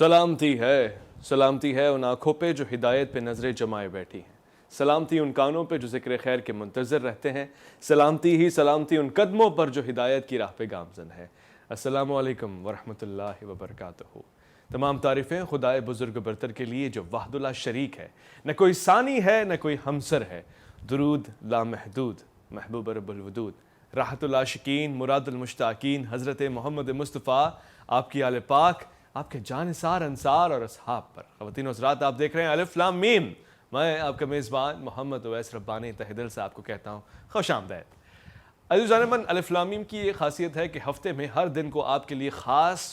سلامتی ہے ان آنکھوں پہ جو ہدایت پہ نظریں جمائے بیٹھی ہیں، سلامتی ان کانوں پہ جو ذکر خیر کے منتظر رہتے ہیں، سلامتی ان قدموں پر جو ہدایت کی راہ پہ گامزن ہے۔ السلام علیکم ورحمۃ اللہ وبرکاتہ۔ تمام تعریفیں خدائے بزرگ برتر کے لیے جو وحدہ لا شریک ہے، نہ کوئی ثانی ہے نہ کوئی ہمسر ہے۔ درود لامحدود محبوب رب الودود، راحت العاشقین مراد المشتاقین حضرت محمد مصطفیٰ، آپ کی آل پاک، آپ کے جانثار انصار اور اصحاب پر۔ خواتین و حضرات، آپ دیکھ رہے ہیں الف لام میم۔ میں آپ کا میزبان محمد اویس ربانی تہ دل سے آپ کو کہتا ہوں خوش آمدید۔ عزیزان من، الف لام میم کی یہ خاصیت ہے کہ ہفتے میں ہر دن کو آپ کے لیے خاص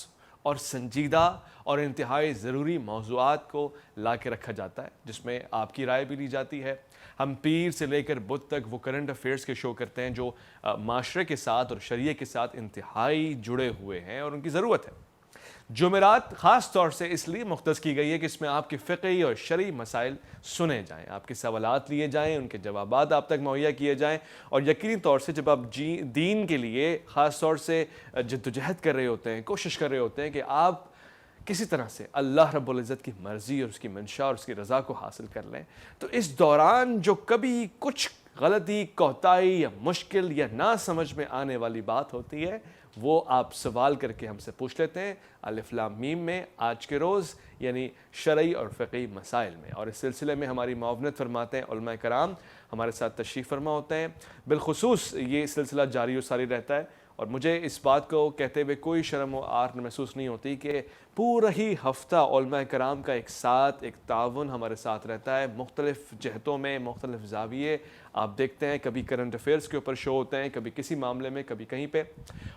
اور سنجیدہ اور انتہائی ضروری موضوعات کو لا کے رکھا جاتا ہے، جس میں آپ کی رائے بھی لی جاتی ہے۔ ہم پیر سے لے کر بدھ تک وہ کرنٹ افیئرس کے شو کرتے ہیں جو معاشرے کے ساتھ اور شریعہ کے ساتھ انتہائی جڑے ہوئے ہیں اور ان کی ضرورت ہے۔ جمعرات خاص طور سے اس لیے مختص کی گئی ہے کہ اس میں آپ کے فقہی اور شرعی مسائل سنے جائیں، آپ کے سوالات لیے جائیں، ان کے جوابات آپ تک مہیا کیے جائیں، اور یقینی طور سے جب آپ دین کے لیے خاص طور سے جدوجہد کر رہے ہوتے ہیں، کوشش کر رہے ہوتے ہیں کہ آپ کسی طرح سے اللہ رب العزت کی مرضی اور اس کی منشا اور اس کی رضا کو حاصل کر لیں، تو اس دوران جو کبھی کچھ غلطی، کوتاہی یا مشکل یا نہ سمجھ میں آنے والی بات ہوتی ہے، وہ آپ سوال کر کے ہم سے پوچھ لیتے ہیں الف لام میم میں آج کے روز، یعنی شرعی اور فقہی مسائل میں۔ اور اس سلسلے میں ہماری معاونت فرماتے ہیں علماء کرام، ہمارے ساتھ تشریف فرما ہوتے ہیں۔ بالخصوص یہ سلسلہ جاری و ساری رہتا ہے، اور مجھے اس بات کو کہتے ہوئے کوئی شرم و عار محسوس نہیں ہوتی کہ پورا ہی ہفتہ علماء کرام کا ایک ساتھ ایک تعاون ہمارے ساتھ رہتا ہے، مختلف جہتوں میں، مختلف زاویے آپ دیکھتے ہیں، کبھی کرنٹ افیئرس کے اوپر شو ہوتے ہیں، کبھی کسی معاملے میں، کبھی کہیں پہ۔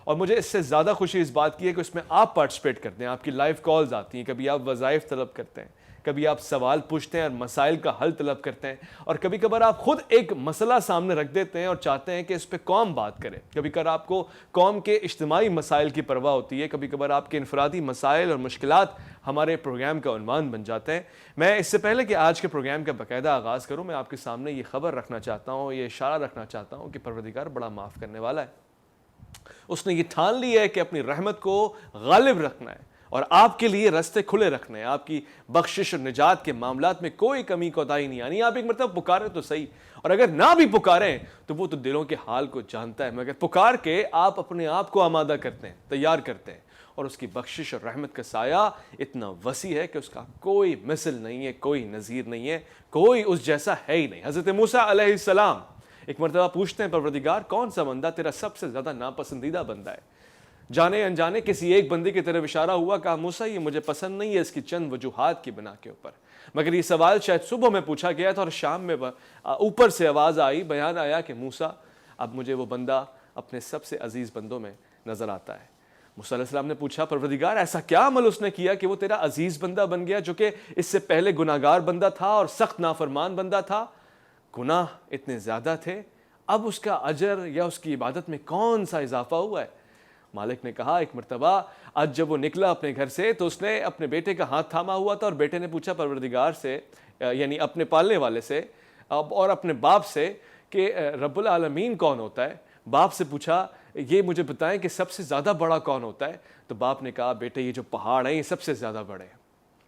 اور مجھے اس سے زیادہ خوشی اس بات کی ہے کہ اس میں آپ پارٹیسپیٹ کرتے ہیں، آپ کی لائیو کالز آتی ہیں، کبھی آپ وظائف طلب کرتے ہیں، کبھی آپ سوال پوچھتے ہیں اور مسائل کا حل طلب کرتے ہیں، اور کبھی کبھار آپ خود ایک مسئلہ سامنے رکھ دیتے ہیں اور چاہتے ہیں کہ اس پہ قوم بات کرے۔ کبھی کبھار آپ کو قوم کے اجتماعی مسائل کی پرواہ ہوتی ہے، کبھی کبھار آپ کے انفرادی مسائل اور مشکلات ہمارے پروگرام کا عنوان بن جاتے ہیں۔ میں اس سے پہلے کہ آج کے پروگرام کا باقاعدہ آغاز کروں، میں آپ کے سامنے یہ خبر رکھنا چاہتا ہوں، یہ اشارہ رکھنا چاہتا ہوں کہ پروردگار بڑا معاف کرنے والا ہے۔ اس نے یہ ٹھان لی ہے کہ اپنی رحمت کو غالب رکھنا ہے اور آپ کے لیے راستے کھلے رکھنے ہیں، آپ کی بخشش اور نجات کے معاملات میں کوئی کمی کوتاہی نہیں آنی۔ آپ ایک مرتبہ پکاریں تو صحیح، اور اگر نہ بھی پکاریں تو وہ تو دلوں کے حال کو جانتا ہے، مگر پکار کے آپ اپنے آپ کو آمادہ کرتے ہیں، تیار کرتے ہیں، اور اس کی بخشش اور رحمت کا سایہ اتنا وسیع ہے کہ اس کا کوئی مثل نہیں ہے، کوئی نظیر نہیں ہے، کوئی اس جیسا ہے ہی نہیں۔ حضرت موسیٰ علیہ السلام ایک مرتبہ پوچھتے ہیں پروردگار کون سا بندہ تیرا سب سے زیادہ ناپسندیدہ بندہ ہے؟ جانے انجانے کسی ایک بندے کی طرف اشارہ ہوا، کہا موسیٰ یہ مجھے پسند نہیں ہے اس کی چند وجوہات کی بنا کے اوپر، مگر یہ سوال شاید صبح میں پوچھا گیا تھا اور شام میں اوپر سے آواز آئی، بیان آیا کہ موسیٰ اب مجھے وہ بندہ اپنے سب سے عزیز بندوں میں نظر آتا ہے۔ موسیٰ علیہ السلام نے پوچھا پروردگار ایسا کیا عمل اس نے کیا کہ وہ تیرا عزیز بندہ بن گیا، جو کہ اس سے پہلے گناہگار بندہ تھا اور سخت نافرمان بندہ تھا؟ گناہ اتنے زیادہ تھے، اب اس کا اجر یا اس کی عبادت میں کون سا اضافہ ہوا ہے؟ مالک نے کہا ایک مرتبہ آج جب وہ نکلا اپنے گھر سے تو اس نے اپنے بیٹے کا ہاتھ تھاما ہوا تھا، اور بیٹے نے پوچھا پروردگار سے، یعنی اپنے پالنے والے سے اور اپنے باپ سے کہ رب العالمین کون ہوتا ہے؟ باپ سے پوچھا یہ مجھے بتائیں کہ سب سے زیادہ بڑا کون ہوتا ہے؟ تو باپ نے کہا بیٹے یہ جو پہاڑ ہیں یہ سب سے زیادہ بڑے ہیں۔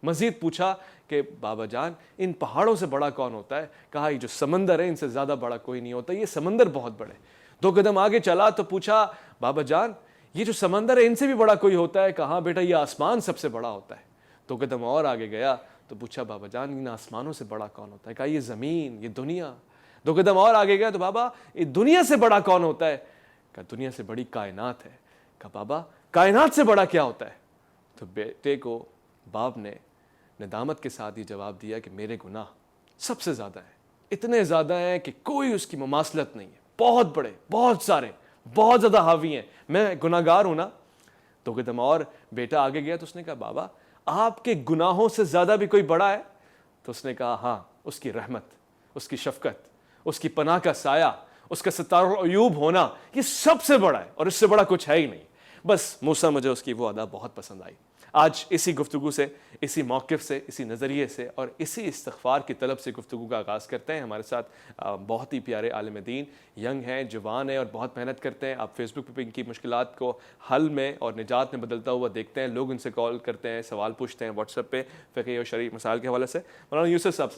مزید پوچھا کہ بابا جان ان پہاڑوں سے بڑا کون ہوتا ہے؟ کہا یہ جو سمندر ہے ان سے زیادہ بڑا کوئی نہیں ہوتا، یہ سمندر بہت بڑے۔ دو قدم آگے چلا تو پوچھا بابا جان یہ جو سمندر ہے ان سے بھی بڑا کوئی ہوتا ہے؟ کہا بیٹا یہ آسمان سب سے بڑا ہوتا ہے۔ دو قدم اور آگے گیا تو پوچھا بابا جان ان آسمانوں سے بڑا کون ہوتا ہے؟ کہا یہ زمین، یہ دنیا۔ دو قدم اور آگے گیا تو بابا یہ دنیا سے بڑا کون ہوتا ہے؟ کہا دنیا سے بڑی کائنات ہے۔ کہا بابا کائنات سے بڑا کیا ہوتا ہے؟ تو بیٹے کو باپ نے ندامت کے ساتھ یہ جواب دیا کہ میرے گناہ سب سے زیادہ ہیں، اتنے زیادہ ہیں کہ کوئی اس کی مماثلت نہیں ہے، بہت بڑے، بہت سارے، بہت زیادہ حاوی ہیں، میں گناہگار ہوں نا۔ تو قدم اور بیٹا آگے گیا تو اس نے کہا بابا آپ کے گناہوں سے زیادہ بھی کوئی بڑا ہے؟ تو اس نے کہا ہاں، اس کی رحمت، اس کی شفقت، اس کی پناہ کا سایہ، اس کا ستار العیوب ہونا، یہ سب سے بڑا ہے اور اس سے بڑا کچھ ہے ہی نہیں۔ بس موسیٰ مجھے اس کی وہ ادا بہت پسند آئی۔ آج اسی گفتگو سے، اسی موقف سے، اسی نظریے سے اور اسی استغفار کی طلب سے گفتگو کا آغاز کرتے ہیں۔ ہمارے ساتھ بہت ہی پیارے عالم دین، ینگ ہیں، جوان ہیں اور بہت محنت کرتے ہیں۔ آپ فیس بک پہ ان کی مشکلات کو حل میں اور نجات میں بدلتا ہوا دیکھتے ہیں، لوگ ان سے کال کرتے ہیں، سوال پوچھتے ہیں واٹس ایپ پہ فقہی اور شرعی مسائل کے حوالے سے۔ مولانا یونس صاحب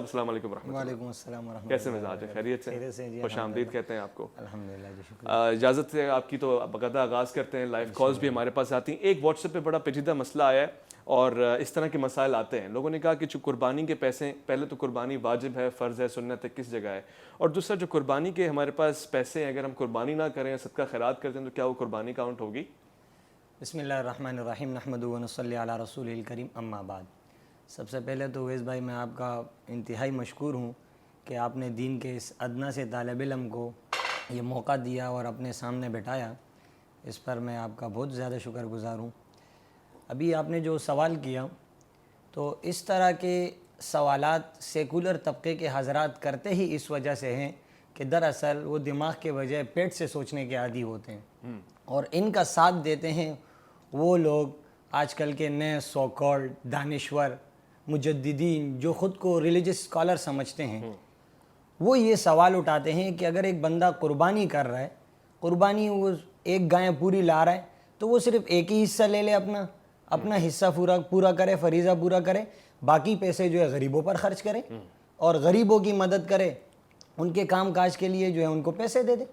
السلام علیکم ورحمۃ اللہ۔ وعلیکم السلام ورحمۃ اللہ۔ کیسے مزاج ہے؟ خیریت سے؟ خوش آمدید کہتے ہیں آپ کو۔ الحمدللہ جی، شکریہ۔ اجازت ہے آپ کی تو باقاعدہ آغاز کرتے ہیں، لائیو کالز بھی ہمارے پاس آتی ہیں۔ ایک واٹس ایپ پہ بڑا پیچیدہ مسئلہ آیا ہے اور اس طرح کے مسائل آتے ہیں، لوگوں نے کہا کہ جو قربانی کے پیسے، پہلے تو قربانی واجب ہے، فرض ہے، سنت ہے، کس جگہ ہے، اور دوسرا جو قربانی کے ہمارے پاس پیسے ہیں، اگر ہم قربانی نہ کریں، صدقہ خیرات کرتے ہیں تو کیا وہ قربانی کاؤنٹ ہوگی؟ بسم اللہ الرحمن الرحیم، نحمدہ و نصلی علی رسول الکریم، اما بعد۔ سب سے پہلے تو اویس بھائی میں آپ کا انتہائی مشکور ہوں کہ آپ نے دین کے اس ادنا سے طالب علم کو یہ موقع دیا اور اپنے سامنے بٹھایا، اس پر میں آپ کا بہت زیادہ شکر گزار ہوں۔ ابھی آپ نے جو سوال کیا تو اس طرح کے سوالات سیکولر طبقے کے حضرات کرتے ہی اس وجہ سے ہیں کہ دراصل وہ دماغ کے بجائے پیٹ سے سوچنے کے عادی ہوتے ہیں، اور ان کا ساتھ دیتے ہیں وہ لوگ آج کل کے نئے سو کالڈ دانشور مجددین جو خود کو ریلیجس اسکالر سمجھتے ہیں۔ وہ یہ سوال اٹھاتے ہیں کہ اگر ایک بندہ قربانی کر رہا ہے، قربانی وہ ایک گائے پوری لا رہا ہے، تو وہ صرف ایک ہی حصہ لے لے، اپنا حصہ پورا کرے، فریضہ پورا کرے، باقی پیسے جو ہے غریبوں پر خرچ کرے اور غریبوں کی مدد کرے، ان کے کام کاج کے لیے جو ہے ان کو پیسے دے دے۔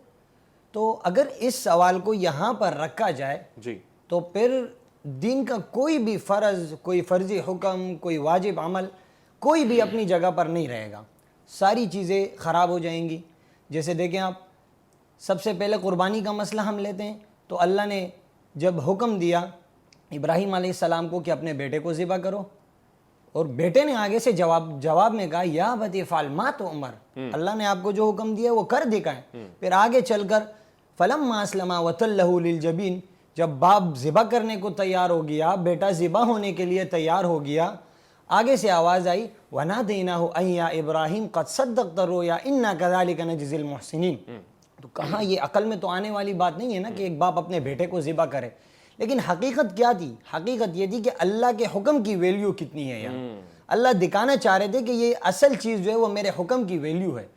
تو اگر اس سوال کو یہاں پر رکھا جائے تو پھر دین کا کوئی بھی فرض، کوئی فرضی حکم، کوئی واجب عمل، کوئی بھی اپنی جگہ پر نہیں رہے گا، ساری چیزیں خراب ہو جائیں گی۔ جیسے دیکھیں آپ، سب سے پہلے قربانی کا مسئلہ ہم لیتے ہیں تو اللہ نے جب حکم دیا ابراہیم علیہ السلام کو کہ اپنے بیٹے کو ذبح کرو، اور بیٹے نے آگے سے جواب میں کہا یا ابتی افعل ما تؤمر، اللہ نے آپ کو جو حکم دیا وہ کر دکھائیں۔ پھر آگے چل کر فلما اسلما وتلہ للجبین، جب باپ ذبح کرنے کو تیار ہو گیا، بیٹا ذبح ہونے کے لیے تیار ہو گیا، آگے سے آواز آئی وَنَادَيْنَاهُ أَن يَا إِبْرَاهِيمُ قَدْ صَدَّقْتَ الرُّؤْيَا إِنَّا كَذَلِكَ نَجْزِي الْمُحْسِنِينَ۔ تو کہاں یہ عقل میں تو آنے والی بات نہیں ہے نا کہ ایک باپ اپنے بیٹے کو ذبح کرے، لیکن حقیقت کیا تھی؟ حقیقت یہ تھی کہ اللہ کے حکم کی ویلیو کتنی ہے یہاں۔ اللہ دکھانا چاہ رہے تھے کہ یہ اصل چیز جو ہے وہ میرے حکم کی ویلیو ہے۔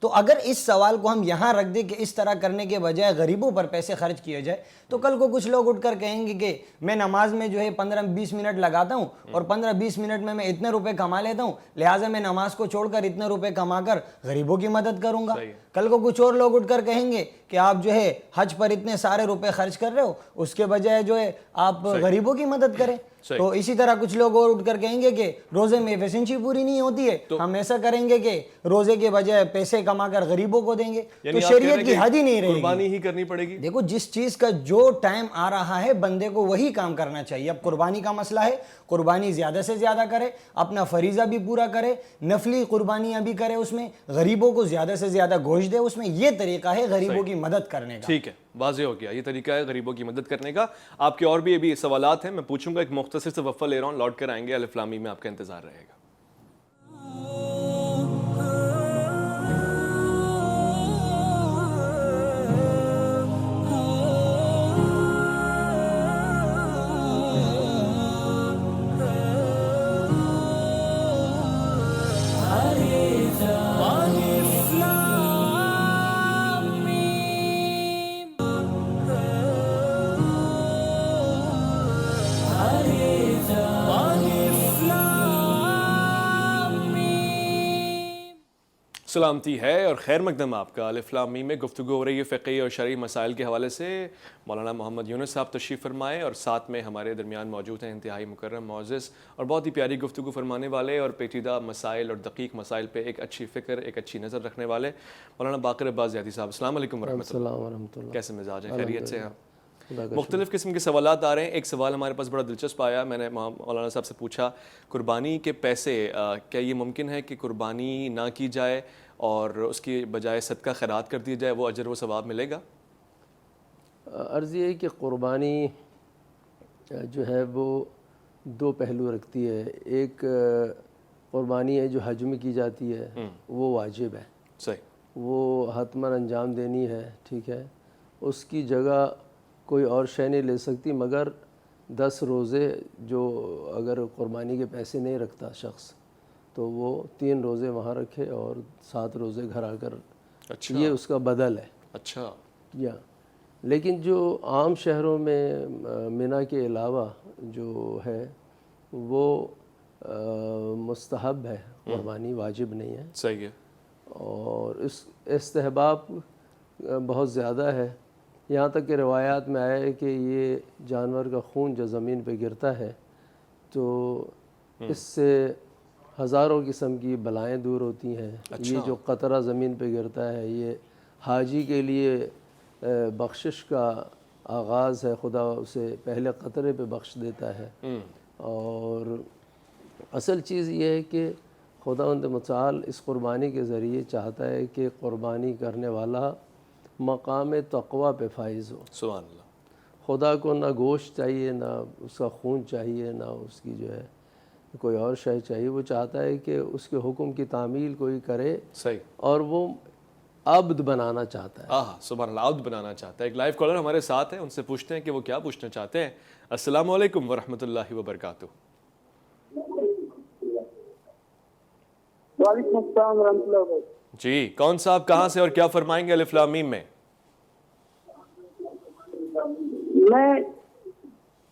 تو اگر اس سوال کو ہم یہاں رکھ دیں کہ اس طرح کرنے کے بجائے غریبوں پر پیسے خرچ کیے جائے، تو کل کو کچھ لوگ اٹھ کر کہیں گے کہ میں نماز میں جو ہے 15-20 منٹ لگاتا ہوں اور 15-20 منٹ میں اتنے روپے کما لیتا ہوں، لہٰذا میں نماز کو چھوڑ کر اتنے روپے کما کر غریبوں کی مدد کروں گا۔ کل کو کچھ اور لوگ اٹھ کر کہیں گے کہ آپ جو ہے حج پر اتنے سارے روپے خرچ کر رہے ہو، اس کے بجائے جو ہے آپ غریبوں کی مدد کریں۔ تو اسی طرح کچھ لوگ اور اٹھ کر کہیں گے کہ روزے میں ایفیشنسی پوری نہیں ہوتی ہے، ہم ایسا کریں گے کہ روزے کے بجائے پیسے کما کر غریبوں کو دیں گے۔ تو شریعت کی حد ہی نہیں رہے گی، قربانی ہی کرنی پڑے گی۔ دیکھو جس چیز کا جو ٹائم آ رہا ہے بندے کو وہی کام کرنا چاہیے۔ اب قربانی کا مسئلہ ہے، قربانی زیادہ سے زیادہ کرے، اپنا فریضہ بھی پورا کرے، نفلی قربانیاں بھی کرے، اس میں غریبوں کو زیادہ سے زیادہ گوشت دے، اس میں یہ طریقہ ہے غریبوں کی مدد کرنے کا۔ ٹھیک ہے، واضح ہو گیا، یہ طریقہ ہے غریبوں کی مدد کرنے کا۔ آپ کے اور بھی ابھی سوالات ہیں، میں پوچھوں گا، ایک مختصر سے وقفہ لے رہا ہوں، لوٹ کر آئیں گے، الف لام میم میں آپ کا انتظار رہے گا۔ سلامتی ہے اور خیر مقدم آپ کا۔ الف لام میم میں گفتگو ہو رہی ہے فقہی اور شرعی مسائل کے حوالے سے۔ مولانا محمد یونس صاحب تشریف فرمائے اور ساتھ میں ہمارے درمیان موجود ہیں انتہائی مکرم، معزز اور بہت ہی پیاری گفتگو فرمانے والے اور پیچیدہ مسائل اور دقیق مسائل پہ ایک اچھی فکر، ایک اچھی نظر رکھنے والے مولانا باقر عباس زیادی صاحب۔ السلام علیکم ورحمۃ اللہ۔ کیسے مزاج ہیں؟ خیریت سے ہیں؟ مختلف قسم کے سوالات آ رہے ہیں۔ ایک سوال ہمارے پاس بڑا دلچسپ آیا، میں نے مولانا صاحب سے پوچھا قربانی کے پیسے کیا یہ ممکن ہے کہ قربانی نہ کی جائے اور اس کی بجائے صدقہ خیرات کر دی جائے، وہ اجر و ثواب ملے گا؟ عرض یہ ہے کہ قربانی جو ہے وہ دو پہلو رکھتی ہے۔ ایک قربانی ہے جو حج میں کی جاتی ہے، وہ واجب ہے، صحیح، وہ حتماً انجام دینی ہے، ٹھیک ہے، اس کی جگہ کوئی اور شے نہیں لے سکتی مگر 10 روزے جو اگر قربانی کے پیسے نہیں رکھتا شخص تو وہ 3 روزے وہاں رکھے اور 7 روزے گھر آ کر، اچھا یہ اس کا بدل ہے۔ اچھا یا لیکن جو عام شہروں میں منی کے علاوہ جو ہے وہ مستحب ہے، قربانی واجب نہیں ہے، صحیح ہے، اور اس استحباب بہت زیادہ ہے، یہاں تک کہ روایات میں آیا ہے کہ یہ جانور کا خون جو زمین پہ گرتا ہے تو اس سے ہزاروں قسم کی بلائیں دور ہوتی ہیں۔ یہ جو قطرہ زمین پہ گرتا ہے یہ حاجی کے لیے بخشش کا آغاز ہے، خدا اسے پہلے قطرے پہ بخش دیتا ہے۔ اور اصل چیز یہ ہے کہ خداوند متعال اس قربانی کے ذریعے چاہتا ہے کہ قربانی کرنے والا مقام تقوی پہ فائز ہو۔ سبحان اللہ۔ خدا کو نہ گوشت چاہیے، نہ اس کا خون چاہیے، نہ اس کی جو ہے کوئی اور شے چاہیے، وہ چاہتا ہے کہ اس کے حکم کی تعمیل کوئی کرے، صحیح، اور وہ عبد بنانا چاہتا ہے۔ سبحان اللہ، عبد بنانا چاہتا ہے۔ ایک لائیو کالر ہمارے ساتھ ہیں، ان سے پوچھتے ہیں کہ وہ کیا پوچھنا چاہتے ہیں۔ السلام علیکم ورحمۃ اللہ وبرکاتہ۔ وعلیکم السلام ورحمۃ اللہ وبرکاتہ۔ جی کون صاحب کہاں سے اور کیا فرمائیں گے الف لام میم میں؟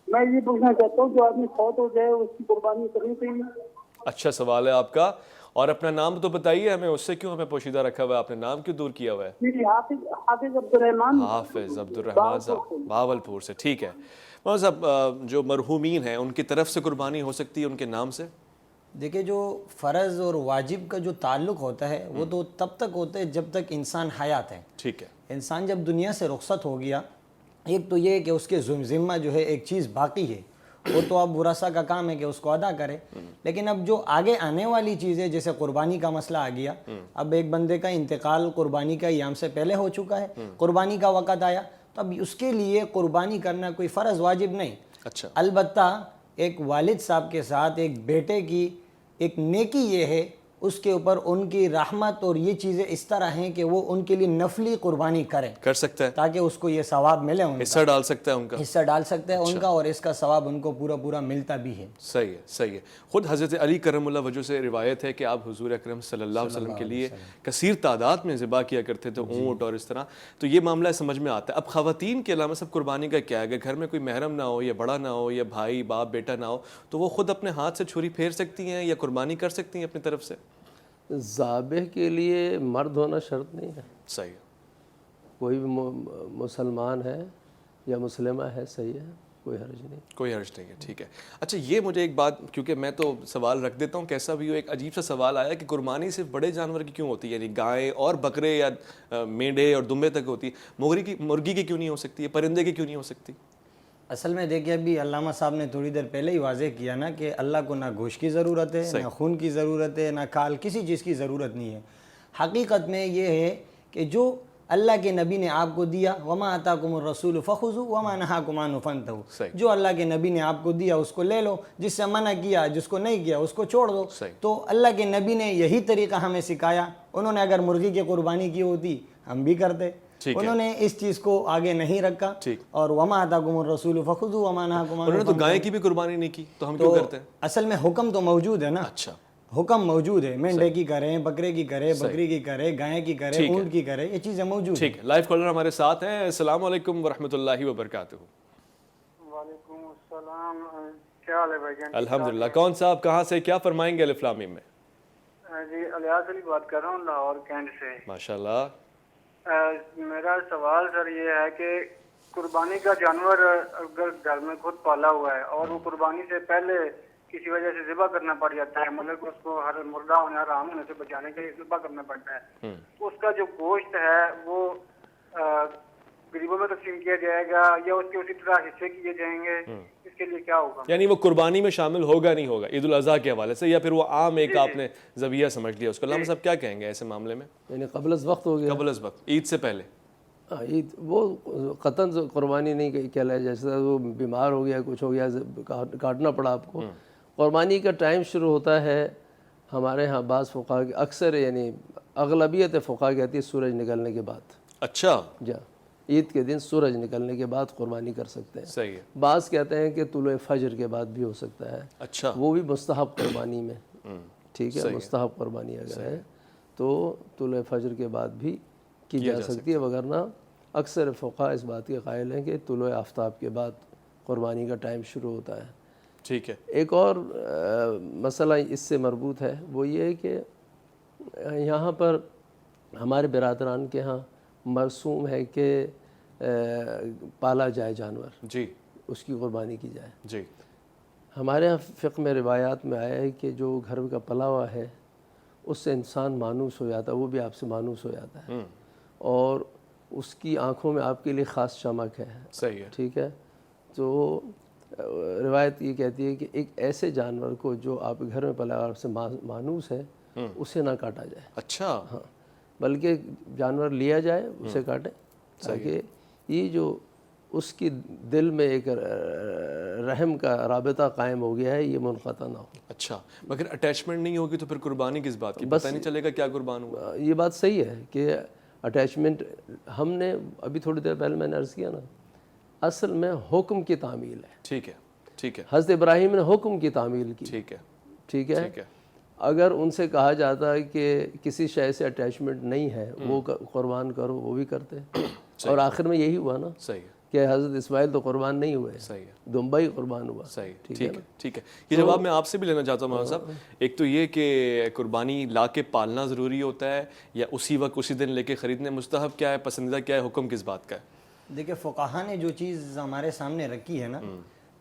میں یہ پوچھنا چاہتا ہوں جو آدمی فوت ہو جائے اس کی قربانی کرنی چاہیے؟ اچھا سوال ہے آپ کا، اور اپنا نام تو بتائیے ہمیں، اس سے کیوں ہمیں پوشیدہ رکھا ہوا ہے، آپ نے نام کیوں دور کیا ہوا ہے؟ جی حافظ عبد الرحمان، حافظ عبد الرحمان صاحب بہاول پور سے، ٹھیک ہے۔ مولانا صاحب جو مرحومین ہیں ان کی طرف سے قربانی ہو سکتی ہے ان کے نام سے؟ دیکھیں جو فرض اور واجب کا جو تعلق ہوتا ہے وہ تو تب تک ہوتا ہے جب تک انسان حیات ہے۔ ٹھیک ہے، انسان جب دنیا سے رخصت ہو گیا، ایک تو یہ ہے کہ اس کے ذمہ جو ہے ایک چیز باقی ہے، وہ تو اب ورثہ کا کام ہے کہ اس کو ادا کرے، لیکن اب جو آگے آنے والی چیزیں جیسے قربانی کا مسئلہ آ گیا، اب ایک بندے کا انتقال قربانی کا ایام سے پہلے ہو چکا ہے، قربانی کا وقت آیا، تو اب اس کے لیے قربانی کرنا کوئی فرض واجب نہیں۔ اچھا، البتہ ایک والد صاحب کے ساتھ ایک بیٹے کی ایک نیکی یہ ہے، اس کے اوپر ان کی رحمت اور یہ چیزیں اس طرح ہیں کہ وہ ان کے لیے نفلی قربانی کریں، کر سکتا ہے، تاکہ اس کو یہ ثواب ملے، ان حصہ ڈال سکتا ہے ان کا، حصہ ڈال سکتے ہیں ان کا، اور اس کا ثواب ان کو پورا ملتا بھی ہے۔ صحیح ہے، صحیح ہے۔ خود حضرت علی کرم اللہ وجہ سے روایت ہے کہ آپ حضور اکرم صلی اللہ علیہ وسلم کے لیے کثیر تعداد میں ذبح کیا کرتے تھے، اونٹ اور اس طرح، تو یہ معاملہ سمجھ میں آتا ہے۔ اب خواتین کے علاوہ سب قربانی کا کیا ہے؟ اگر گھر میں کوئی محرم نہ ہو، یا بڑا نہ ہو، یا بھائی باپ بیٹا نہ ہو، تو وہ خود اپنے ہاتھ سے چھری پھیر سکتی ہیں یا قربانی کر سکتی ہیں اپنی طرف سے؟ ذابح کے لیے مرد ہونا شرط نہیں ہے، صحیح ہے، کوئی بھی مسلمان ہے یا مسلمہ ہے، صحیح ہے، کوئی حرج نہیں، کوئی حرج نہیں ہے، ٹھیک ہے۔ اچھا یہ مجھے ایک بات، کیونکہ میں تو سوال رکھ دیتا ہوں کیسا بھی ہو، ایک عجیب سا سوال آیا کہ قربانی صرف بڑے جانور کی کیوں ہوتی ہے، یعنی گائے اور بکرے یا مینڈے اور دمبے تک ہوتی ہے، مرغی کی کیوں نہیں ہو سکتی ہے، پرندے کی کیوں نہیں ہو سکتی؟ اصل میں دیکھیے ابھی علامہ صاحب نے تھوڑی دیر پہلے ہی واضح کیا نا کہ اللہ کو نہ گوشت کی ضرورت ہے، نہ خون کی ضرورت ہے، نہ کھال، کسی چیز کی ضرورت نہیں ہے۔ حقیقت میں یہ ہے کہ جو اللہ کے نبی نے آپ کو دیا، وما آتاکم الرسول فخذوا وما نہاکم عنہ فانتہوا، جو اللہ کے نبی نے آپ کو دیا اس کو لے لو، جس سے منع کیا، جس کو نہیں کیا اس کو چھوڑ دو۔ تو اللہ کے نبی نے یہی طریقہ ہمیں سکھایا، انہوں نے اگر مرغی کی قربانی کی ہوتی ہم بھی کرتے، انہوں نے اس چیز کو آگے نہیں رکھا، اور وما آتاکم الرسول فخذوا وما نہاکم عنہ، انہوں نے تو گائے کی بھی قربانی نہیں کی، تو ہم کیوں کرتے ہیں؟ اصل میں حکم تو موجود ہے نا، اچھا حکم موجود ہے، مینڈے کی کریں، بکرے کی کریں، بکری کی کریں، گائے کی کریں، اونٹ کی کریں، یہ چیزیں موجود ہیں۔ ٹھیک ہے، لائیو کالر ہمارے ساتھ ہیں۔ السلام علیکم ورحمۃ اللہ وبرکاتہ۔ وعلیکم السلام، کیا حال ہے بھائی جان؟ الحمدللہ۔ کون صاحب کہاں سے، کیا فرمائیں گے الف لام میم میں؟ جی الیاس علی بات کر رہا ہوں لاہور کینٹ سے۔ ماشاءاللہ۔ میرا سوال سر یہ ہے کہ قربانی کا جانور اگر گھر میں خود پالا ہوا ہے اور وہ قربانی سے پہلے کسی وجہ سے ذبح کرنا پڑ جاتا ہے، مطلب اس کو ہر مردہ ہونے حرام ہونے سے بچانے کے لیے ذبح کرنا پڑتا ہے، تو اس کا جو گوشت ہے وہ غریبوں میں تقسیم کیا جائے گا یا اس کے اسی طرح حصے کیے جائیں گے؟ اس کے لیے کیا ہوگا؟ یعنی وہ قربانی میں شامل ہوگا نہیں ہوگا عید الاضحیٰ کے حوالے سے، یا پھر وہ عام ایک آپ نے ذبیحہ سمجھ لیا اس کو؟ علامہ صاحب کیا کہیں گے ایسے معاملے میں؟ یعنی قبل از وقت ہو گیا، قبل از وقت، عید سے پہلے؟ عید وہ قطعاً قربانی نہیں کہلایا، جیسے وہ بیمار ہو گیا، کچھ ہو گیا، کاٹنا پڑا آپ کو۔ قربانی کا ٹائم شروع ہوتا ہے ہمارے ہاں بعض فقہا اکثر، یعنی اغلبیت فقہا کہتی ہے سورج نکلنے کے بعد۔ اچھا، جا عید کے دن سورج نکلنے کے بعد قربانی کر سکتے ہیں. صحیح ہے. بعض کہتے ہیں کہ طلوع فجر کے بعد بھی ہو سکتا ہے. اچھا. وہ بھی مستحب قربانی میں. ٹھیک ہے, مستحب قربانی اگر ہے تو طلوع فجر کے بعد بھی کی جا سکتی ہے, وگرنہ اکثر فقہاء اس بات کے قائل ہیں کہ طلوع آفتاب کے بعد قربانی کا ٹائم شروع ہوتا ہے. ٹھیک ہے. ایک اور مسئلہ اس سے مربوط ہے, وہ یہ ہے کہ یہاں پر ہمارے برادران کے ہاں مرسوم ہے کہ پالا جائے جانور, جی, اس کی قربانی کی جائے. جی. ہمارے ہاں فقہ میں روایات میں آیا ہے کہ جو گھر کا پلا ہوا ہے اس سے انسان مانوس ہو جاتا ہے, وہ بھی آپ سے مانوس ہو جاتا ہے, اور اس کی آنکھوں میں آپ کے لیے خاص چمک ہے. صحیح ہے. ٹھیک ہے. تو روایت یہ کہتی ہے کہ ایک ایسے جانور کو جو آپ گھر میں پلا آپ سے مانوس ہے اسے نہ کاٹا جائے. اچھا. ہاں, بلکہ جانور لیا جائے اسے کاٹے, تاکہ یہ جو اس کی دل میں ایک رحم کا رابطہ قائم ہو گیا ہے یہ منقطع نہ ہو. اچھا, مگر اٹیچمنٹ نہیں ہوگی تو پھر قربانی کس بات کی, پتہ نہیں چلے گا کیا قربان ہوا. یہ بات صحیح ہے کہ اٹیچمنٹ, ہم نے ابھی تھوڑی دیر پہلے میں نے عرض کیا نا, اصل میں حکم کی تعمیل ہے. ٹھیک ہے. ٹھیک ہے. حضرت ابراہیم نے حکم کی تعمیل کی. ٹھیک ہے. ٹھیک ہے. ٹھیک ہے. اگر ان سے کہا جاتا ہے کہ کسی شے سے اٹیچمنٹ نہیں ہے وہ قربان کرو, وہ بھی کرتے, اور آخر میں یہی ہوا نا صحیح ہے کہ حضرت اسماعیل تو قربان نہیں ہوئے, صحیح ہے, دمبا ہی قربان ہوا. صحیح. ٹھیک ہے. ٹھیک ہے. یہ جواب میں آپ سے بھی لینا چاہتا ہوں مولانا صاحب. ایک تو یہ کہ قربانی لا کے پالنا ضروری ہوتا ہے یا اسی وقت اسی دن لے کے خریدنے مستحب کیا ہے, پسندیدہ کیا ہے, حکم کس بات کا ہے؟ دیکھیں فقہا نے جو چیز ہمارے سامنے رکھی ہے نا,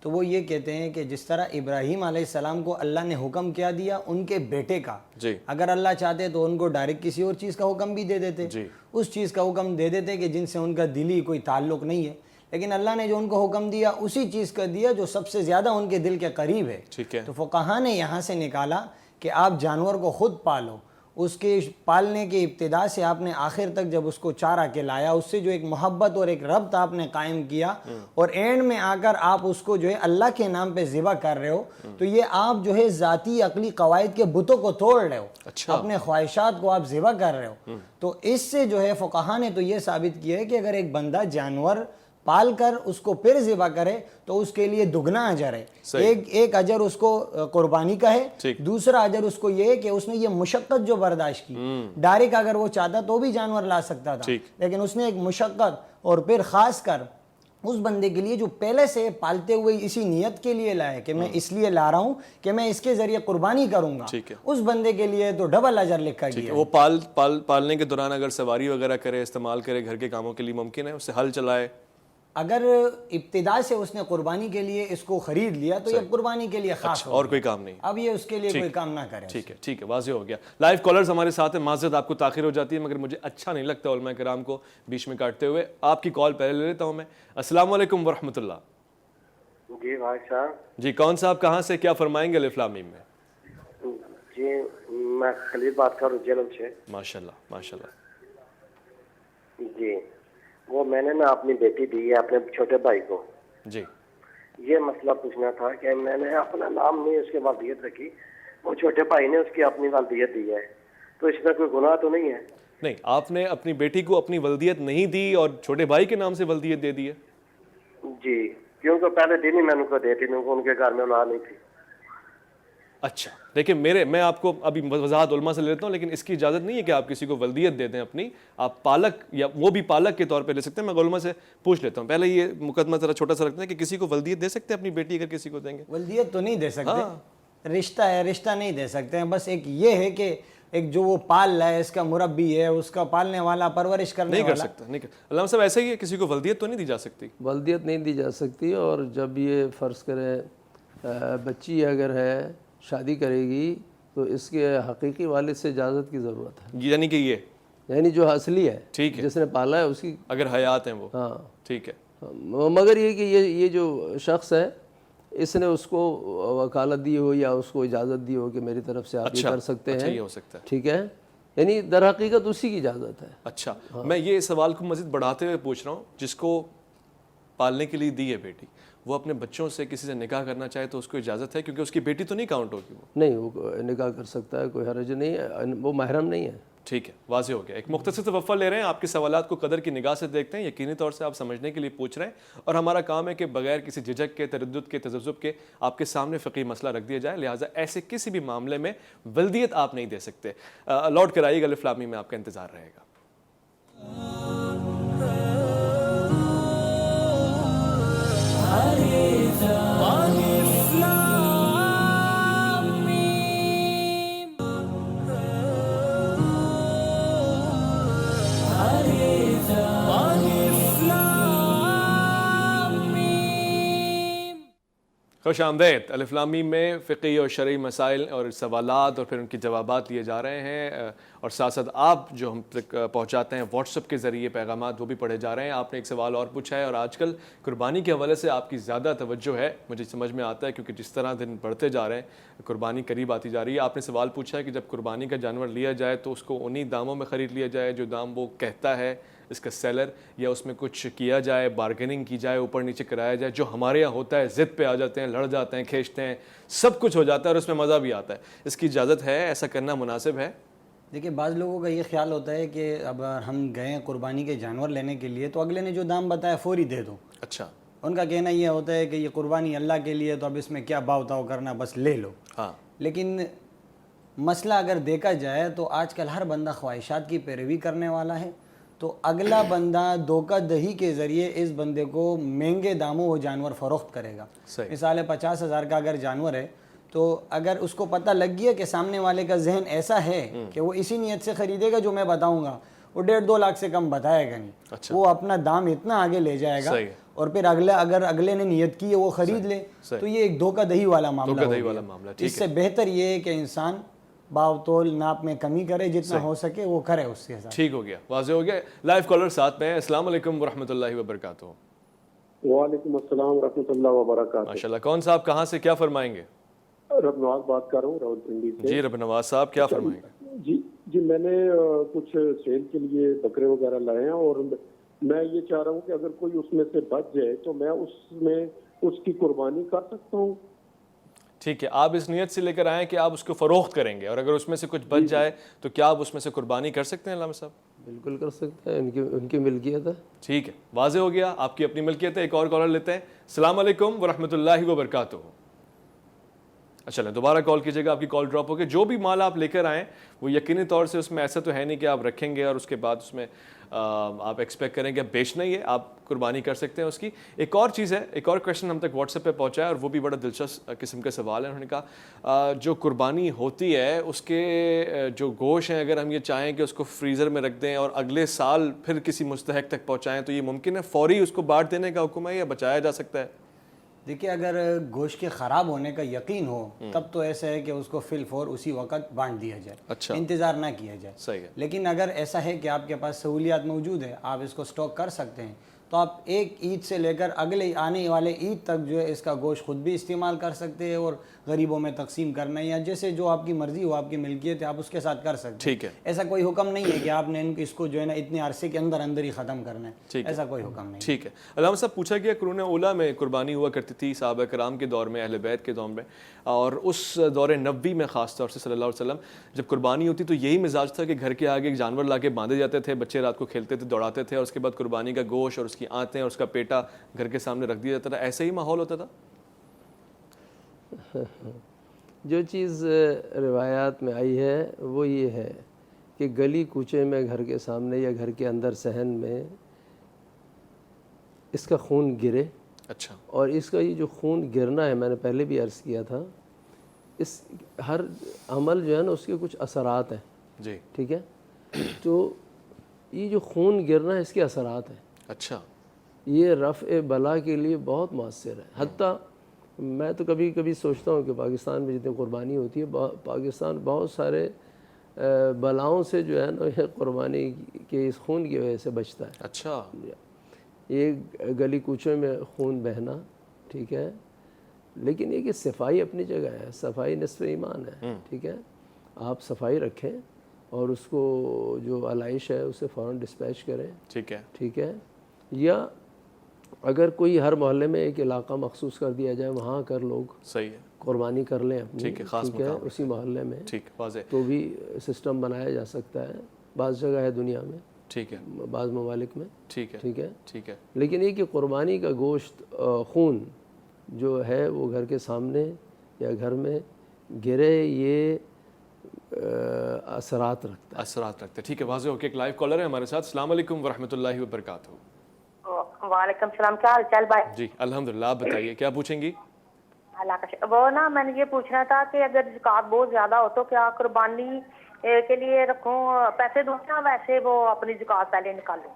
تو وہ یہ کہتے ہیں کہ جس طرح ابراہیم علیہ السلام کو اللہ نے حکم کیا دیا ان کے بیٹے کا, جی, اگر اللہ چاہتے تو ان کو ڈائریکٹ کسی اور چیز کا حکم بھی دے دیتے, جی, اس چیز کا حکم دے دیتے کہ جن سے ان کا دلی کوئی تعلق نہیں ہے, لیکن اللہ نے جو ان کو حکم دیا اسی چیز کا دیا جو سب سے زیادہ ان کے دل کے قریب ہے. ٹھیک ہے. تو فقہا نے یہاں سے نکالا کہ آپ جانور کو خود پالو, اس کے پالنے کی ابتدا سے آپ نے آخر تک جب اس کو چارہ کے لایا, اس سے جو ایک محبت اور ایک ربط آپ نے قائم کیا, اور اینڈ میں آ کر آپ اس کو جو ہے اللہ کے نام پہ ذبح کر رہے ہو, تو یہ آپ جو ہے ذاتی عقلی قواعد کے بتوں کو توڑ رہے ہو. اچھا. اپنے خواہشات کو آپ ذبح کر رہے ہو. تو اس سے جو ہے فقہا نے تو یہ ثابت کیا ہے کہ اگر ایک بندہ جانور پال کر اس کو پھر ذبح کرے تو اس کے لیے دگنا اجر ہے. ایک اجر اس کو قربانی کا ہے, دوسرا اجر اس کو یہ ہے کہ اس نے یہ مشقت جو برداشت کی, ڈائریکٹ اگر وہ چاہتا تو بھی جانور لا سکتا تھا, لیکن اس نے ایک مشقت, اور پھر خاص کر اس بندے کے لیے جو پہلے سے پالتے ہوئے اسی نیت کے لیے لائے کہ میں اس لیے لا رہا ہوں کہ میں اس کے ذریعے قربانی کروں گا, اس بندے کے لیے تو ڈبل اجر لکھا گیا. وہ پالنے کے دوران اگر سواری وغیرہ کرے, استعمال کرے گھر کے کاموں کے لیے, ممکن ہے اس سے ہل چلائے, اگر ابتدا سے اس نے قربانی کے لیے اس کو خرید لیا تو یہ قربانی کے لیے خاص اور کوئی کام نہیں, اب یہ اس کے لیے کوئی کام نہ کرے. ٹھیک ہے. ٹھیک ہے, واضح ہو گیا. لائیو کالرز ہمارے ساتھ ہیں, معذرت آپ کو تاخیر ہو جاتی ہے مگر مجھے اچھا نہیں لگتا علماء کرام کو بیچ میں کاٹتے ہوئے. آپ کی کال پہلے لے لیتا ہوں میں. السلام علیکم ورحمۃ اللہ. جی بھائی صاحب. جی کون صاحب, کہاں سے, کیا فرمائیں گے الف لام میم میں؟ جی میں خلیل بات کر رہا ہوں جیلم سے. ماشاء اللہ ماشاء اللہ. جی وہ میں نے نا اپنی بیٹی دی ہے اپنے چھوٹے بھائی کو. جی یہ مسئلہ پوچھنا تھا کہ میں نے اپنا نام نہیں اس کے والدیت رکھی, وہ چھوٹے بھائی نے اس کی اپنی والدیت دی ہے, تو اس میں کوئی گناہ تو نہیں ہے؟ نہیں, آپ نے اپنی بیٹی کو اپنی ولدیت نہیں دی اور چھوٹے بھائی کے نام سے ولدیت دے دی ہے. جی کیونکہ پہلے دن ہی میں ان کو دیتی تھی, ان کے گھر میں اولاد نہیں تھی. اچھا دیکھیں میں آپ کو ابھی وضاحت علماء سے لیتا ہوں, لیکن اس کی اجازت نہیں ہے کہ آپ کسی کو ولدیت دے دیں اپنی. آپ پالک یا وہ بھی پالک کے طور پہ لے سکتے ہیں. میں علماء سے پوچھ لیتا ہوں. پہلے یہ مقدمہ ذرا چھوٹا سا رکھتے ہیں کہ کسی کو ولدیت دے سکتے ہیں اپنی بیٹی اگر کسی کو دیں گے؟ ولدیت تو نہیں دے سکتے, رشتہ ہے, رشتہ نہیں دے سکتے ہیں. بس ایک یہ ہے کہ ایک جو وہ پال رہا ہے, اس کا مربی ہے, اس کا پالنے والا, پرورش کرنے نہیں والا, کر سکتا. نہیں کر علامہ صاحب ایسا ہی ہے, کسی کو ولدیت تو نہیں دی جا سکتی؟ ولدیت نہیں دی جا سکتی, اور جب یہ فرض کرے بچی اگر ہے شادی کرے گی تو اس کے حقیقی والد سے اجازت کی ضرورت ہے. یعنی کہ یہ یعنی جو اصلی ہے, ٹھیک ہے, جس نے پالا ہے اس کی, اگر حیات ہیں وہ, ہاں ٹھیک ہے. مگر یہ کہ یہ جو شخص ہے اس نے اس کو وکالت دی ہو یا اس کو اجازت دی ہو کہ میری طرف سے آپ یہ کر سکتے ہیں, یہ ہو سکتا ہے. ٹھیک ہے, یعنی در حقیقت اسی کی اجازت ہے. اچھا میں یہ سوال کو مزید بڑھاتے ہوئے پوچھ رہا ہوں, جس کو پالنے کے لیے دی ہے بیٹی, وہ اپنے بچوں سے کسی سے نکاح کرنا چاہے تو اس کو اجازت ہے, کیونکہ اس کی بیٹی تو نہیں کاؤنٹ ہوگی وہ؟ نہیں, وہ نکاح کر سکتا ہے, کوئی حرج نہیں ہے, وہ محرم نہیں ہے. ٹھیک ہے، واضح ہو گیا. ایک مختصر سے وقفہ لے رہے ہیں, آپ کے سوالات کو قدر کی نگاہ سے دیکھتے ہیں. یقینی طور سے آپ سمجھنے کے لیے پوچھ رہے ہیں اور ہمارا کام ہے کہ بغیر کسی جھجک کے, تردد کے, تذبذب کے آپ کے سامنے فقہی مسئلہ رکھ دیا جائے. لہٰذا ایسے کسی بھی معاملے میں ولدیت آپ نہیں دے سکتے. لوٹ کر آئیے گا, الف لام میم میں آپ کا انتظار رہے گا. خوش آمدید. الف لام میم میں فقہی اور شرعی مسائل اور سوالات اور پھر ان کے جوابات لیے جا رہے ہیں, اور ساتھ ساتھ آپ جو ہم تک پہنچاتے ہیں واٹس ایپ کے ذریعے پیغامات وہ بھی پڑھے جا رہے ہیں. آپ نے ایک سوال اور پوچھا ہے, اور آج کل قربانی کے حوالے سے آپ کی زیادہ توجہ ہے, مجھے سمجھ میں آتا ہے, کیونکہ جس طرح دن بڑھتے جا رہے ہیں قربانی قریب آتی جا رہی ہے. آپ نے سوال پوچھا ہے کہ جب قربانی کا جانور لیا جائے تو اس کو انہی داموں میں خرید لیا جائے جو دام وہ کہتا ہے اس کا سیلر, یا اس میں کچھ کیا جائے, بارگیننگ کی جائے, اوپر نیچے کرایا جائے, جو ہمارے یہاں ہوتا ہے ضد پہ آ جاتے ہیں, لڑ جاتے ہیں, کھینچتے ہیں, سب کچھ ہو جاتا ہے اور اس میں مزہ بھی آتا ہے. اس کی اجازت ہے, ایسا کرنا مناسب ہے؟ دیکھیے, بعض لوگوں کا یہ خیال ہوتا ہے کہ اب ہم گئے قربانی کے جانور لینے کے لیے تو اگلے نے جو دام بتایا فوری دے دو. اچھا, ان کا کہنا یہ ہوتا ہے کہ یہ قربانی اللہ کے لیے تو اب اس میں کیا بھاؤ تاؤ کرنا, بس لے لو. ہاں, لیکن مسئلہ اگر دیکھا جائے تو آج کل ہر بندہ خواہشات کی پیروی کرنے والا ہے, تو اگلا بندہ دھوکہ دہی کے ذریعے اس بندے کو مہنگے داموں وہ جانور فروخت کرے گا. مثال 50,000 کا اگر جانور ہے تو اگر اس کو پتہ لگ گیا کہ سامنے والے کا ذہن ایسا ہے کہ وہ اسی نیت سے خریدے گا جو میں بتاؤں گا, وہ 1.5-2 لاکھ سے کم بتائے گا نہیں, وہ اپنا دام اتنا آگے لے جائے گا, اور پھر اگر اگلے نے نیت کی ہے وہ خرید لے, تو یہ ایک دھوکہ دہی والا معاملہ ہے. اس سے بہتر یہ ہے کہ انسان باو تول ناپ میں کمی کرے, جتنا ہو سکے وہ کرے اس کے ساتھ. ٹھیک ہو گیا, واضح ہو گیا. لائیو کالر ساتھ میں. السلام علیکم ورحمۃ اللہ وبرکاتہ. وعلیکم السلام ورحمۃ اللہ وبرکاتہ. ماشاء اللہ. کون صاحب کہاں سے, کیا فرمائیں گے؟ رب نواز بات کر رہا ہوں, راولپنڈی سے. جی رب نواز صاحب, کیا فرمائیں گے؟ جی میں نے کچھ سیل کے لیے بکرے وغیرہ لائے ہیں, اور میں یہ چاہ رہا ہوں کہ اگر کوئی اس میں سے بچ جائے تو میں اس کی قربانی کر سکتا ہوں. ٹھیک ہے, آپ اس نیت سے لے کر آئیں کہ آپ اس کو فروخت کریں گے, اور اگر اس میں سے کچھ بچ جائے تو کیا آپ اس میں سے قربانی کر سکتے ہیں علامہ صاحب؟ بالکل کر سکتے ہیں, ان کی ملکیت ہے. ٹھیک ہے, واضح ہو گیا, آپ کی اپنی ملکیت ہے. ایک اور کالر لیتے ہیں. السلام علیکم ورحمۃ اللہ وبرکاتہ. اچھا, دوبارہ کال کیجیے گا, آپ کی کال ڈراپ ہوگی. جو بھی مال آپ لے کر آئیں وہ یقینی طور سے اس میں ایسا تو ہے نہیں کہ آپ رکھیں گے اور اس کے بعد اس میں آپ ایکسپیکٹ کریں کہ اب بیچنا ہی ہے, آپ قربانی کر سکتے ہیں اس کی. ایک اور چیز ہے, ایک اور کویشچن ہم تک واٹس ایپ پہ پہنچا ہے, اور وہ بھی بڑا دلچسپ قسم کا سوال ہے. انہوں نے کہا جو قربانی ہوتی ہے اس کے جو گوشت ہیں, اگر ہم یہ چاہیں کہ اس کو فریزر میں رکھ دیں اور اگلے سال پھر کسی مستحق تک پہنچائیں تو یہ ممکن ہے؟ فوری اس کو بانٹ دینے کا حکم ہے یا بچایا جا سکتا ہے؟ دیکھیے, اگر گوشت کے خراب ہونے کا یقین ہو تب تو ایسا ہے کہ اس کو فی الفور اسی وقت بانٹ دیا جائے. اچھا, انتظار نہ کیا جائے. صحیح ہے. لیکن اگر ایسا ہے کہ آپ کے پاس سہولیات موجود ہے, آپ اس کو سٹاک کر سکتے ہیں, تو آپ ایک عید سے لے کر اگلے آنے والے عید تک جو ہے اس کا گوشت خود بھی استعمال کر سکتے ہیں, اور غریبوں میں تقسیم کرنا ہے یا جیسے جو آپ کی مرضی ہو, آپ کی ملکیت ہے, آپ اس کے ساتھ کر سکتے ہیں. ٹھیک ہے, ایسا کوئی حکم نہیں ہے کہ آپ نے اس کو جو ہے نا اتنے عرصے کے اندر ہی ختم کرنا ہے, ایسا کوئی حکم نہیں. ٹھیک ہے. علامہ صاحب, پوچھا گیا قرون اولیٰ میں قربانی ہوا کرتی تھی صحابہ کرام کے دور میں, اہل بیت کے دور میں, اور اس دور نبوی میں خاص طور سے صلی اللہ علیہ وسلم جب قربانی ہوتی تو یہی مزاج تھا کہ گھر کے آگے ایک جانور لا کے باندھے جاتے تھے, بچے رات کو کھیلتے تھے, دوڑاتے تھے, اور اس کے بعد قربانی کا گوشت اور اس کی آنتیں اور اس کا پیٹا گھر کے سامنے رکھ دیا جاتا تھا. ایسا ہی ماحول ہوتا تھا؟ جو چیز روایات میں آئی ہے وہ یہ ہے کہ گلی کوچے میں گھر کے سامنے یا گھر کے اندر صحن میں اس کا خون گرے. اچھا, اور اس کا یہ جو خون گرنا ہے, میں نے پہلے بھی عرض کیا تھا, اس ہر عمل جو ہے نا اس کے کچھ اثرات ہیں. جی, ٹھیک ہے, تو یہ جو خون گرنا ہے اس کے اثرات ہیں. اچھا, یہ رفع بلا کے لیے بہت مؤثر ہے. حتیٰ میں تو کبھی کبھی سوچتا ہوں کہ پاکستان میں جتنی قربانی ہوتی ہے, پاکستان بہت سارے بلاؤں سے جو ہے نا یہ قربانی کے اس خون کی وجہ سے بچتا ہے. اچھا, یہ گلی کوچوں میں خون بہنا ٹھیک ہے, لیکن یہ کہ صفائی اپنی جگہ ہے, صفائی نصف ایمان ہے. ٹھیک ہے, آپ صفائی رکھیں اور اس کو جو علائش ہے اسے فوراً ڈسپیچ کریں. ٹھیک ہے, ٹھیک ہے, یا اگر کوئی ہر محلے میں ایک علاقہ مخصوص کر دیا جائے، وہاں کر لوگ صحیح ہے، قربانی کر لیں اپنی، ٹھیک ہے، خاص ٹھیک ہے، اسی محلے میں، ٹھیک واضح، تو بھی سسٹم بنایا جا سکتا ہے۔ بعض جگہ ہے دنیا میں، ٹھیک ہے، بعض ممالک میں، ٹھیک ہے، ٹھیک ہے، ٹھیک ہے، لیکن یہ کہ قربانی کا گوشت خون جو ہے وہ گھر کے سامنے یا گھر میں گرے، یہ اثرات رکھتا ہے۔ اثرات رکھتے ہیں، ٹھیک ہے، واضح ہو کے ایک لائیو کالر ہے ہمارے ساتھ۔ السلام علیکم ورحمۃ اللہ وبرکاتہ۔ وعلیکم السلام، کیا حال چال بھائی؟ جی الحمدللہ، آپ بتائیے کیا پوچھیں گی؟ اللہ کا شکر۔ وہ نا میں نے یہ پوچھنا تھا کہ اگر زکوٰۃ بہت زیادہ ہو تو کیا قربانی کے لیے رکھوں، پیسے دوں یا ویسے وہ اپنی زکوٰۃ پہلے نکالوں؟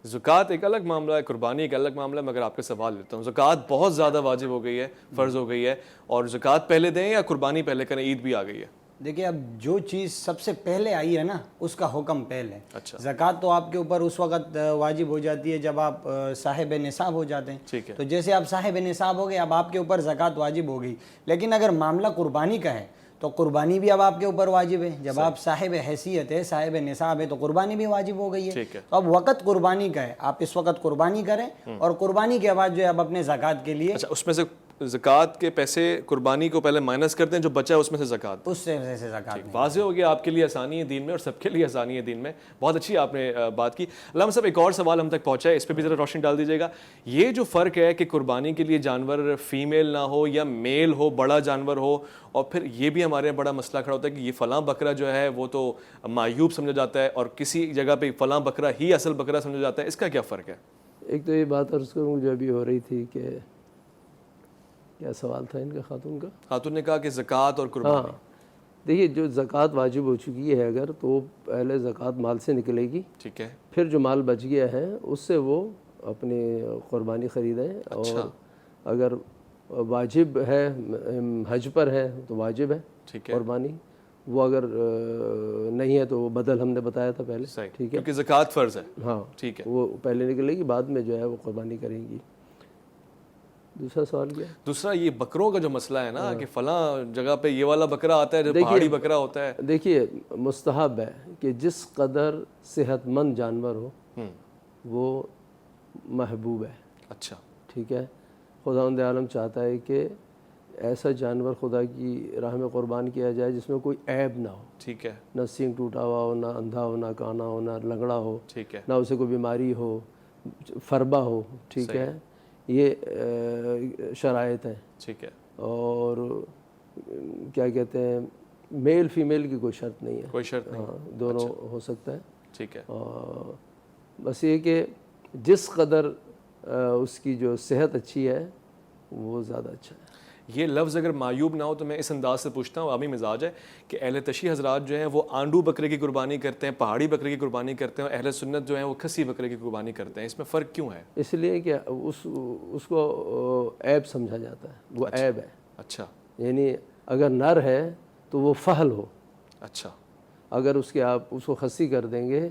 زکوٰۃ ایک الگ معاملہ ہے، قربانی ایک الگ معاملہ ہے، مگر آپ کا سوال لیتا ہوں، زکوٰۃ بہت زیادہ واجب ہو گئی ہے، فرض ہو گئی ہے، اور زکوٰۃ پہلے دیں یا قربانی پہلے کریں؟ عید بھی آ گئی ہے۔ دیکھیے اب جو چیز سب سے پہلے آئی ہے نا اس کا حکم پہلے، اچھا، زکوٰۃ تو آپ کے اوپر اس وقت واجب ہو جاتی ہے جب آپ صاحب نصاب ہو جاتے ہیں، ٹھیک ہے، تو جیسے آپ صاحب نصاب ہو گئے اب آپ کے اوپر زکوٰۃ واجب ہو گئی۔ لیکن اگر معاملہ قربانی کا ہے تو قربانی بھی اب آپ کے اوپر واجب ہے، جب آپ صاحب حیثیت ہے، صاحب نصاب ہے، تو قربانی بھی واجب ہو گئی ہے۔ ٹھیک ہے، تو اب وقت قربانی کا ہے، آپ اس وقت قربانی کریں، اور قربانی کے بعد جو ہے اب اپنے زکوٰۃ کے لیے اچھا، اس میں سے زکوٰۃ کے پیسے قربانی کو پہلے مائنس کرتے ہیں، جو بچا ہے اس میں سے زکوٰۃ، اس سے زکوٰۃ نہیں۔ واضح ہو گیا، آپ کے لیے آسانی ہے دین میں اور سب کے لیے آسانی ہے دین میں۔ بہت اچھی آپ نے بات کی۔ علامہ صاحب ایک اور سوال ہم تک پہنچا ہے، اس پہ بھی ذرا روشنی ڈال دیجیے گا۔ یہ جو فرق ہے کہ قربانی کے لیے جانور فیمیل نہ ہو یا میل ہو، بڑا جانور ہو، اور پھر یہ بھی ہمارے یہاں بڑا مسئلہ کھڑا ہوتا ہے کہ یہ فلاں بکرا جو ہے وہ تو معیوب سمجھا جاتا ہے، اور کسی جگہ پہ فلاں بکرا ہی اصل بکرا سمجھا جاتا ہے، اس کا کیا فرق ہے؟ ایک تو یہ بات عرض کروں جو ابھی ہو رہی تھی کہ کیا سوال تھا ان کا، خاتون کا؟ خاتون نے کہا کہ زکوٰۃ اور قربانی، ہاں دیکھیے جو زکوٰۃ واجب ہو چکی ہے اگر، تو پہلے زکوٰۃ مال سے نکلے گی، ٹھیک ہے، پھر جو مال بچ گیا ہے اس سے وہ اپنی قربانی خریدیں، اور اگر واجب ہے، حج پر ہے تو واجب ہے ٹھیک ہے، قربانی، وہ اگر نہیں ہے تو وہ بدل ہم نے بتایا تھا پہلے، صحیح، ٹھیک ہے، کیونکہ زکوٰۃ فرض ہے، ہاں ٹھیک ہے۔ وہ پہلے نکلے گی، بعد میں جو ہے وہ قربانی کریں گی۔ دوسرا سوال کیا؟ دوسرا یہ بکروں کا جو مسئلہ ہے نا کہ فلاں جگہ پہ یہ والا بکرا آتا ہے جو پہاڑی بکرا ہوتا ہے۔ دیکھیے مستحب ہے کہ جس قدر صحت مند جانور ہو وہ محبوب ہے، اچھا، ٹھیک ہے، خداوند عالم چاہتا ہے کہ ایسا جانور خدا کی راہ میں قربان کیا جائے جس میں کوئی عیب نہ ہو، ٹھیک ہے، نہ سینگ ٹوٹا ہوا ہو، نہ اندھا ہو، نہ کانا ہو، نہ لنگڑا ہو، ٹھیک ہے، نہ اسے کوئی بیماری ہو، فربا ہو، ٹھیک ہے، یہ شرائط ہیں۔ ٹھیک ہے، اور کیا کہتے ہیں، میل فیمیل کی کوئی شرط نہیں ہے، کوئی شرط نہیں، ہاں دونوں ہو سکتا ہے، ٹھیک ہے، اور بس یہ کہ جس قدر اس کی جو صحت اچھی ہے وہ زیادہ اچھا ہے۔ یہ لفظ اگر معیوب نہ ہو تو میں اس انداز سے پوچھتا ہوں، عوامی مزاج ہے کہ اہل تشیع حضرات جو ہیں وہ آنڈو بکرے کی قربانی کرتے ہیں، پہاڑی بکرے کی قربانی کرتے ہیں، اور اہل سنت جو ہیں وہ کھسی بکرے کی قربانی کرتے ہیں، اس میں فرق کیوں ہے؟ اس لیے کہ اس کو عیب سمجھا جاتا ہے، وہ عیب ہے، اچھا، یعنی اگر نر ہے تو وہ فحل ہو، اچھا، اگر اس کے آپ اس کو خصی کر دیں گے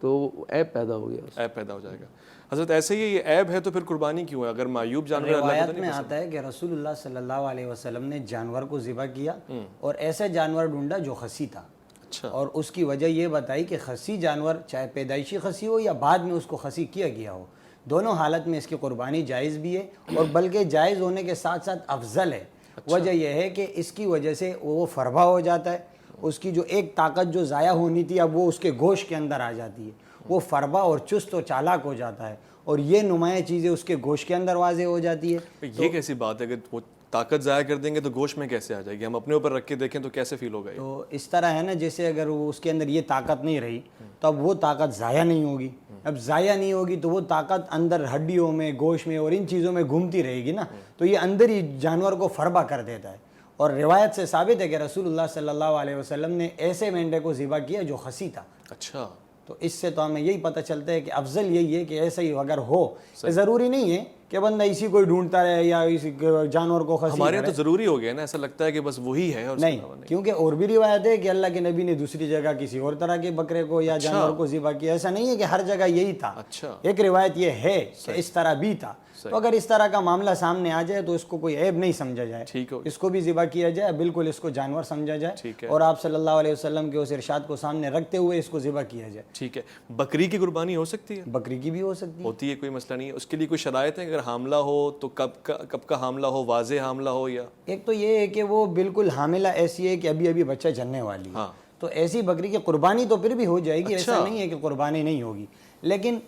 تو عیب پیدا ہو گیا، عیب پیدا ہو جائے گا۔ حضرت ایسے ہی یہ عیب ہے تو پھر قربانی کیوں ہے؟ اگر معیوب جانور اللہ روایت کو تو میں نہیں آتا ہے کہ رسول اللہ صلی اللہ علیہ وسلم نے جانور کو ذبح کیا اور ایسا جانور ڈھونڈا جو خصی تھا، اچھا، اور اس کی وجہ یہ بتائی کہ خصی جانور چاہے پیدائشی خصی ہو یا بعد میں اس کو خصی کیا گیا ہو، دونوں حالت میں اس کی قربانی جائز بھی ہے، اور بلکہ جائز ہونے کے ساتھ ساتھ افضل ہے۔ وجہ یہ ہے کہ اس کی وجہ سے وہ فربا ہو جاتا ہے، اس کی جو ایک طاقت جو ضائع ہونی تھی اب وہ اس کے گوشت کے اندر آ جاتی ہے، وہ فربا اور چست و چالاک ہو جاتا ہے، اور یہ نمایاں چیزیں اس کے گوشت کے اندر واضح ہو جاتی ہے۔ یہ کیسی بات ہے؟ اگر وہ طاقت ضائع کر دیں گے تو گوشت میں کیسے آ جائے گی؟ ہم اپنے اوپر رکھ کے دیکھیں تو کیسے فیل ہوگا یہ؟ تو اس طرح ہے نا، جیسے اگر وہ اس کے اندر یہ طاقت نہیں رہی تو اب وہ طاقت ضائع نہیں ہوگی، اب ضائع نہیں ہوگی تو وہ طاقت اندر ہڈیوں میں، گوشت میں اور ان چیزوں میں گھومتی رہے گی نا، تو یہ اندر ہی جانور کو فربا کر دیتا ہے۔ اور روایت سے ثابت ہے کہ رسول اللہ صلی اللہ علیہ وسلم نے ایسے مینڈے کو ذبح کیا جو خصی تھا۔ اچھا، تو اس سے تو ہمیں یہی پتہ چلتا ہے کہ افضل یہی ہے کہ ایسا ہی اگر ہو، ضروری نہیں ہے کہ بندہ اسی کو ہی ڈھونڈتا رہے یا اسی جانور کو خصی ہمارے کرے. تو ضروری ہو گیا نا, ایسا لگتا ہے کہ بس وہی ہے اور نہیں, کیونکہ اور بھی روایت ہے کہ اللہ کے نبی نے دوسری جگہ کسی اور طرح کے بکرے کو یا جانور کو ذبح کیا. ایسا نہیں ہے کہ ہر جگہ یہی تھا. اچھا, ایک روایت یہ ہے کہ اس طرح بھی تھا. تو اگر اس طرح کا معاملہ سامنے آ جائے تو اس کو کوئی عیب نہیں سمجھا جائے, اس کو بھی ذبح کیا جائے, بالکل اس کو جانور سمجھا جائے اور آپ صلی اللہ علیہ وسلم کے اس ارشاد کو سامنے رکھتے ہوئے اس کو ذبح کیا جائے. ٹھیک ہے. بکری کی قربانی ہو سکتی ہے؟ بکری کی بھی ہو سکتی ہے, ہوتی ہے, کوئی مسئلہ نہیں ہے. اس کے لیے کوئی شرائط ہے؟ اگر حاملہ ہو تو کب کا حاملہ ہو, واضح حاملہ ہو یا؟ ایک تو یہ ہے کہ وہ بالکل حاملہ ایسی ہے کہ ابھی بچہ جننے والی ہے, تو ایسی بکری کی قربانی تو پھر بھی ہو جائے گی. ایسا نہیں ہے کہ قربانی نہیں ہوگی, لیکن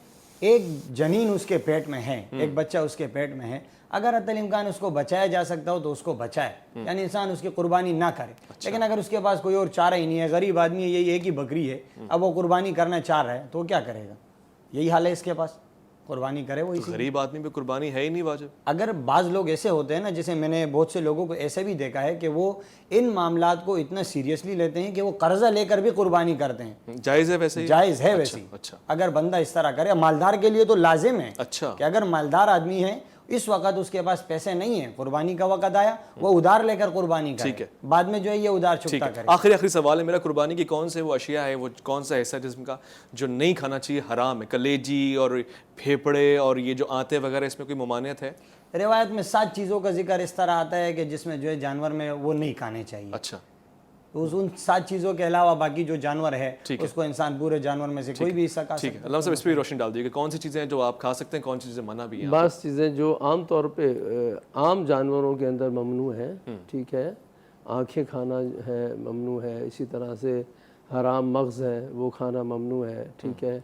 ایک جنین اس کے پیٹ میں ہے, ایک بچہ اس کے پیٹ میں ہے, اگر حتی الامکان اس کو بچایا جا سکتا ہو تو اس کو بچائے, یعنی انسان اس کی قربانی نہ کرے. لیکن اگر اس کے پاس کوئی اور چارہ ہی نہیں ہے, غریب آدمی ہے, یہی ایک ہی بکری ہے, اب وہ قربانی کرنا چاہ رہا ہے تو کیا کرے گا؟ یہی حال ہے اس کے پاس, قربانی کرے وہ. اسی غریب آدمی پہ قربانی ہے ہی نہیں واجب. اگر بعض لوگ ایسے ہوتے ہیں نا, جیسے میں نے بہت سے لوگوں کو ایسے بھی دیکھا ہے کہ وہ ان معاملات کو اتنا سیریسلی لیتے ہیں کہ وہ قرضہ لے کر بھی قربانی کرتے ہیں. جائز ہے ویسے؟ جائز ہے ویسے. اگر بندہ اس طرح کرے, مالدار کے لیے تو لازم ہے کہ اگر مالدار آدمی ہے اس وقت اس کے پاس پیسے نہیں ہیں, قربانی کا وقت آیا, وہ ادھار لے کر قربانی کرے, بعد میں جو ہے یہ ادھار چکتا کرے. آخری سوال ہے میرا, قربانی کی کون سے وہ اشیاء ہے, وہ کون سا حصہ جسم کا جو نہیں کھانا چاہیے, حرام ہے؟ کلیجی اور پھیپڑے اور یہ جو آنتے وغیرہ, اس میں کوئی ممانعت ہے؟ روایت میں 7 چیزوں کا ذکر اس طرح آتا ہے کہ جس میں جو ہے جانور میں وہ نہیں کھانے چاہیے. اچھا, ان 7 چیزوں کے علاوہ باقی جو جانور ہے اس کو انسان پورے جانور میں سے کوئی بھی حصہ کھا سکتا ہے. ٹھیک ہے, اللہ صاحب اس پہ بھی روشنی ڈال دیجیے کہ کون سی چیزیں ہیں جو آپ کھا سکتے ہیں, کون سی چیزیں منع بھی ہیں؟ بعض چیزیں جو عام طور پہ عام جانوروں کے اندر ممنوع ہے, ٹھیک ہے, آنکھیں کھانا ہے ممنوع ہے, اسی طرح سے حرام مغز ہے وہ کھانا ممنوع ہے, ٹھیک ہے,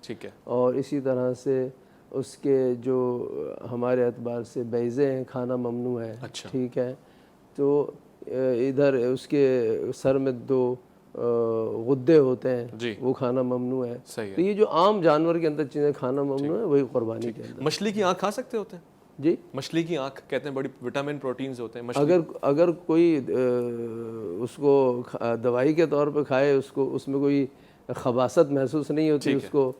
اور اسی طرح سے اس کے جو ہمارے اعتبار سے بیضے ہیں کھانا ممنوع ہے, ٹھیک ہے. تو ادھر اس کے سر میں 2 غدے ہوتے ہیں وہ کھانا ممنوع ہے. تو یہ جو عام جانور کے اندر چیزیں کھانا ممنوع ہے وہی قربانی کے اندر. مچھلی کی آنکھ کھا سکتے ہوتے ہیں؟ جی, مچھلی کی آنکھ کہتے ہیں بڑی وٹامن پروٹینز ہوتے ہیں. اگر کوئی اس کو دوائی کے طور پہ کھائے, اس میں کوئی خباثت محسوس نہیں ہوتی اس کو,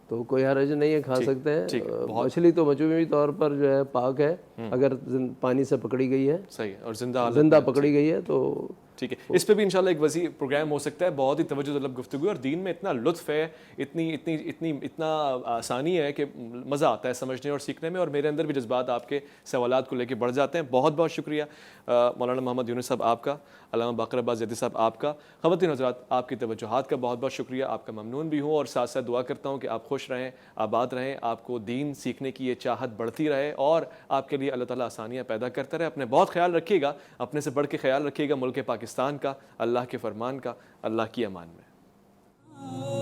تو کوئی حرج نہیں ہے, کھا سکتے ہیں. مچھلی تو مجموعی طور پر جو ہے پاک ہے اگر پانی سے پکڑی گئی ہے, صحیح, اور زندہ پکڑی گئی ہے تو ٹھیک ہے. اس پہ بھی انشاءاللہ ایک وسیع پروگرام ہو سکتا ہے. بہت ہی توجہ طلب گفتگو ہے اور دین میں اتنا لطف ہے, اتنا آسانی ہے کہ مزہ آتا ہے سمجھنے اور سیکھنے میں, اور میرے اندر بھی جذبات آپ کے سوالات کو لے کے بڑھ جاتے ہیں. بہت بہت شکریہ مولانا محمد یونس صاحب آپ کا, علامہ باقر عباس زیدی صاحب آپ کا. خواتین حضرات, آپ کی توجہات کا بہت بہت شکریہ, آپ کا ممنون بھی ہوں, اور ساتھ ساتھ دعا کرتا ہوں کہ آپ خوش رہیں, آباد رہیں, آپ کو دین سیکھنے کی یہ چاہت بڑھتی رہے اور آپ کے لیے اللہ تعالیٰ آسانیاں پیدا کرتا رہے. اپنے بہت خیال رکھیے گا, اپنے سے بڑھ کے خیال رکھیے گا ملک پاکستان کا, اللہ کے فرمان کا. اللہ کی امان میں.